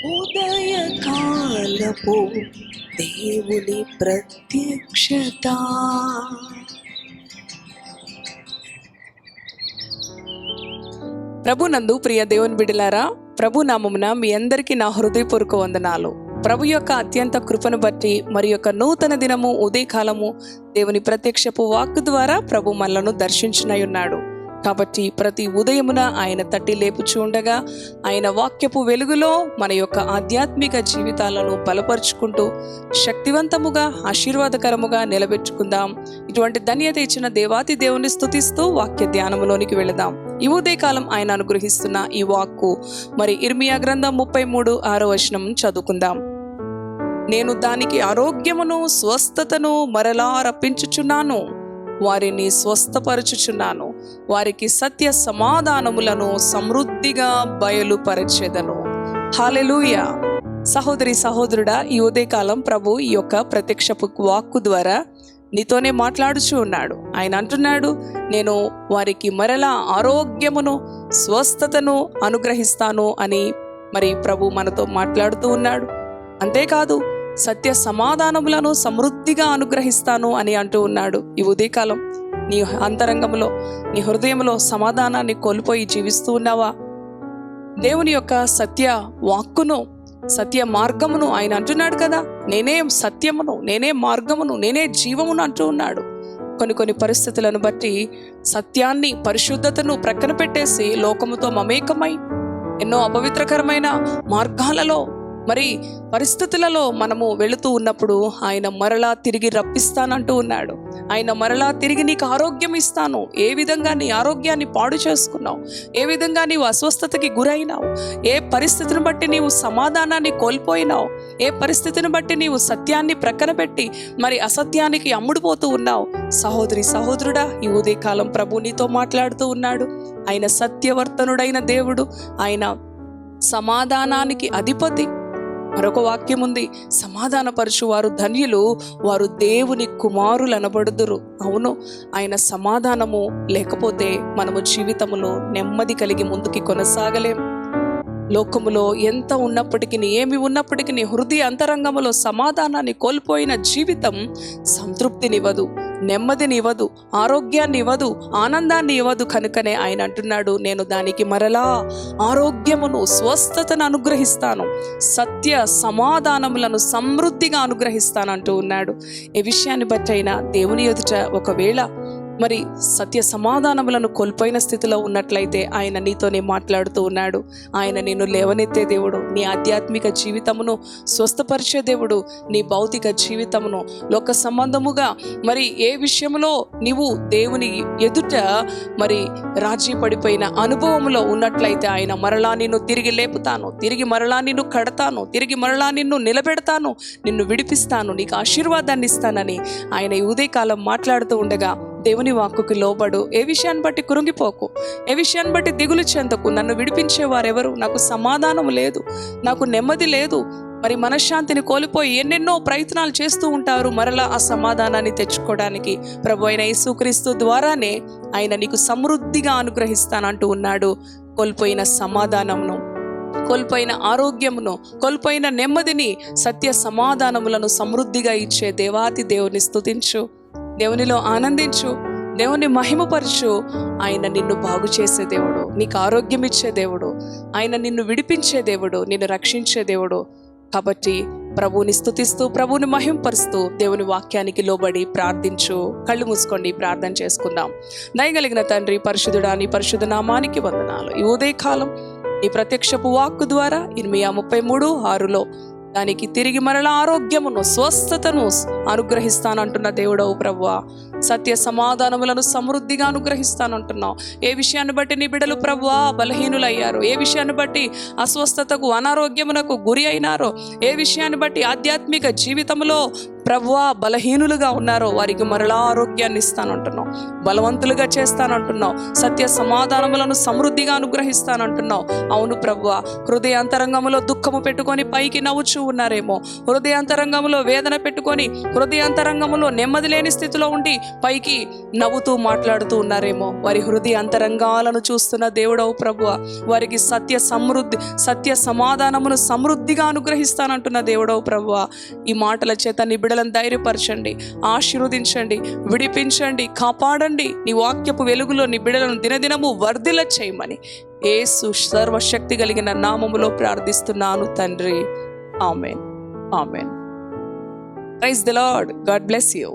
ఉదయకాలపు దేవుని ప్రత్యక్షత. ప్రభునందు ప్రియ దేవుని బిడ్డలారా, ప్రభు నామమున మీ అందరికీ నా హృదయపూర్వక వందనాలు. ప్రభు యొక్క అత్యంత కృపను బట్టి మరి యొక్క నూతన దినము ఉదయకాలము దేవుని ప్రత్యక్షపు వాక్కు ద్వారా ప్రభు మనలను దర్శించునై ఉన్నాడు. కాబట్టి ప్రతి ఉదయమున ఆయన తట్టి లేపుచూ ఉండగా ఆయన వాక్యపు వెలుగులో మన యొక్క ఆధ్యాత్మిక జీవితాలను బలపరుచుకుంటూ శక్తివంతముగా ఆశీర్వాదకరముగా నిలబెట్టుకుందాం. ఇటువంటి ధన్యత ఇచ్చిన దేవాతి దేవుని స్తుతిస్తూ వాక్య ధ్యానములోనికి వెళదాం. ఈ ఉదయకాలం ఆయన అనుగ్రహిస్తున్న ఈ వాక్కు మరి ఇర్మియా గ్రంథం 33:6 చదువుకుందాం. నేను దానికి ఆరోగ్యమును స్వస్థతను మరలా రప్పించుచున్నాను, వారిని స్వస్థపరచుచున్నాను, వారికి సత్య సమాధానములను సమృద్ధిగా బయలుపరచెదను. హల్లెలూయా. సహోదరి సహోదరుడా, ఈ ఉదయకాలం ప్రభు ఈ యొక్క ప్రత్యక్షపు వాక్కు ద్వారా నీతోనే మాట్లాడుచూ ఉన్నాడు. ఆయన అంటున్నాడు, నేను వారికి మరలా ఆరోగ్యమును స్వస్థతను అనుగ్రహిస్తాను అని మరి ప్రభు మనతో మాట్లాడుతూ ఉన్నాడు. అంతేకాదు సత్య సమాధానములను సమృద్ధిగా అనుగ్రహిస్తాను అని అంటూ ఉన్నాడు. ఈ ఉదయకాలం నీ అంతరంగంలో నీ హృదయంలో సమాధానాన్ని కోల్పోయి జీవిస్తూ ఉన్నావా? దేవుని యొక్క సత్య వాక్కును సత్య మార్గమును ఆయన అంటున్నాడు కదా, నేనే సత్యమును, నేనే మార్గమును, నేనే జీవమును అంటూ ఉన్నాడు. కొన్ని పరిస్థితులను బట్టి సత్యాన్ని పరిశుద్ధతను ప్రక్కన పెట్టేసి లోకముతో మమేకమై ఎన్నో అపవిత్రకరమైన మార్గాలలో మరి పరిస్థితులలో మనము వెళుతూ ఉన్నప్పుడు ఆయన మరలా తిరిగి రప్పిస్తానంటూ ఉన్నాడు. ఆయన మరలా తిరిగి నీకు ఆరోగ్యం ఇస్తాను. ఏ విధంగా నీ ఆరోగ్యాన్ని పాడు చేసుకున్నావు, ఏ విధంగా నీవు అస్వస్థతకి గురైనావు, ఏ పరిస్థితిని బట్టి నీవు సమాధానాన్ని కోల్పోయినావు, ఏ పరిస్థితిని బట్టి నీవు సత్యాన్ని ప్రక్కన పెట్టి మరి అసత్యానికి అమ్ముడుపోతూ ఉన్నావు. సహోదరి సహోదరుడా, ఈ ఉదయకాలం ప్రభు నీతో మాట్లాడుతూ ఉన్నాడు. ఆయన సత్యవర్తనుడైన దేవుడు, ఆయన సమాధానానికి అధిపతి. మరొక వాక్యం ఉంది, సమాధానపరచు వారు ధన్యులు, వారు దేవుని కుమారులు అనబడుదురు. అవును, ఆయన సమాధానము లేకపోతే మనము జీవితములో నెమ్మది కలిగి ముందుకి కొనసాగలేం. లోకములో ఎంత ఉన్నప్పటికీ, ఏమి ఉన్నప్పటికీ హృదయ అంతరంగములో సమాధానాన్ని కోల్పోయిన జీవితం సంతృప్తినివ్వదు, నెమ్మదినివ్వదు, ఆరోగ్యాన్ని ఇవ్వదు, ఆనందాన్ని ఇవ్వదు. కనుకనే ఆయన అంటున్నాడు, నేను దానికి మరలా ఆరోగ్యమును స్వస్థతను అనుగ్రహిస్తాను, సత్య సమాధానములను సమృద్ధిగా అనుగ్రహిస్తాను అంటూ ఉన్నాడు. ఈ విషయాన్ని బట్టి అయినా దేవుని ఎదుట ఒకవేళ మరి సత్య సమాధానములను కోల్పోయిన స్థితిలో ఉన్నట్లయితే ఆయన నీతోనే మాట్లాడుతూ ఉన్నాడు. ఆయన నిన్ను లేవనెత్తే దేవుడు, నీ ఆధ్యాత్మిక జీవితమును స్వస్థపరిచే దేవుడు, నీ భౌతిక జీవితమును లోక సంబంధముగా మరి ఏ విషయంలో నీవు దేవుని ఎదుట మరి రాజీ పడిపోయిన అనుభవంలో ఉన్నట్లయితే ఆయన మరలా నిన్ను తిరిగి లేపుతాను, తిరిగి మరలా నిన్ను కడతాను, తిరిగి మరలా నిన్ను నిలబెడతాను, నిన్ను విడిపిస్తాను, నీకు ఆశీర్వాదాన్ని ఇస్తానని ఆయన ఈ ఉదయకాలం మాట్లాడుతూ ఉండగా దేవుని వాక్కుకి లోబడు. ఏ విషయాన్ని బట్టి కృంగిపోకు, ఏ విషయాన్ని బట్టి దిగులు చెందకు. నన్ను విడిపించేవారెవరు? నాకు సమాధానం లేదు, నాకు నెమ్మది లేదు, మరి మనశ్శాంతిని కోల్పోయి ఎన్నెన్నో ప్రయత్నాలు చేస్తూ ఉంటారు మరలా ఆ సమాధానాన్ని తెచ్చుకోవడానికి. ప్రభు అయిన యేసుక్రీస్తు ద్వారానే ఆయన నీకు సమృద్ధిగా అనుగ్రహిస్తానంటూ ఉన్నాడు. కోల్పోయిన సమాధానమును, కోల్పోయిన ఆరోగ్యమును, కోల్పోయిన నెమ్మదిని, సత్య సమాధానములను సమృద్ధిగా ఇచ్చే దేవాతి దేవుని స్తుతించు, దేవునిలో ఆనందించు, దేవుని మహిమపరచు. ఆయన నిన్ను బాగు చేసే దేవుడు, నీకు ఆరోగ్యం ఇచ్చే దేవుడు, ఆయన నిన్ను విడిపించే దేవుడు, నిన్ను రక్షించే దేవుడు. కాబట్టి ప్రభువుని స్తుతిస్తూ ప్రభువుని మహిమపరుస్తూ దేవుని వాక్యానికి లోబడి ప్రార్థించు. కళ్ళు మూసుకోండి, ప్రార్థన చేసుకుందాం. దయగలిగిన తండ్రి, పరిశుద్ధుడా, నీ పరిశుద్ధ నామానికి వందనాలు. ఈ ఉదయకాలం ఈ ప్రత్యక్షపు వాక్కు ద్వారా ఇర్మియా 33:6 దానికి తిరిగి మరలా ఆరోగ్యమును స్వస్థతను అనుగ్రహిస్తానంటున్న దేవుడవు ప్రభువా. సత్య సమాధానములను సమృద్ధిగా అనుగ్రహిస్తానంటున్నావు. ఏ విషయాన్ని బట్టి నీ బిడ్డలు ప్రభువా బలహీనులయ్యారు, ఏ విషయాన్ని బట్టి అస్వస్థతకు అనారోగ్యమునకు గురి అయినారో, ఏ విషయాన్ని బట్టి ఆధ్యాత్మిక జీవితంలో ప్రభువా బలహీనులుగా ఉన్నారో వారికి మరలా ఆరోగ్యాన్ని ఇస్తానంటున్నావు, బలవంతులుగా చేస్తానంటున్నావు, సత్య సమాధానములను సమృద్ధిగా అనుగ్రహిస్తానంటున్నావు. అవును ప్రభువా, హృదయాంతరంగంలో దుఃఖము పెట్టుకొని పైకి నవ్వుచూ ఉన్నారేమో, హృదయాంతరంగంలో వేదన పెట్టుకొని హృదయాంతరంగంలో నెమ్మది లేని స్థితిలో ఉండి పైకి నవ్వుతూ మాట్లాడుతూ ఉన్నారేమో, వారి హృదయాంతరంగాలను చూస్తున్న దేవుడవు ప్రభువా, వారికి సత్య సమాధానమును సమృద్ధిగా అనుగ్రహిస్తానంటున్న దేవుడవు ప్రభువా. ఈ మాటల చేత నీ బిడ్డలను ధైర్యపరచండి, ఆశీర్వదించండి, విడిపించండి, కాపాడండి. నీ వాక్యపు వెలుగులో నీ బిడ్డలను దినదినము వర్ధిల్ల చేయమని యేసు సర్వశక్తి కలిగిన నామములో ప్రార్థిస్తున్నాను తండ్రి. Amen. Amen. Praise the Lord. God bless you.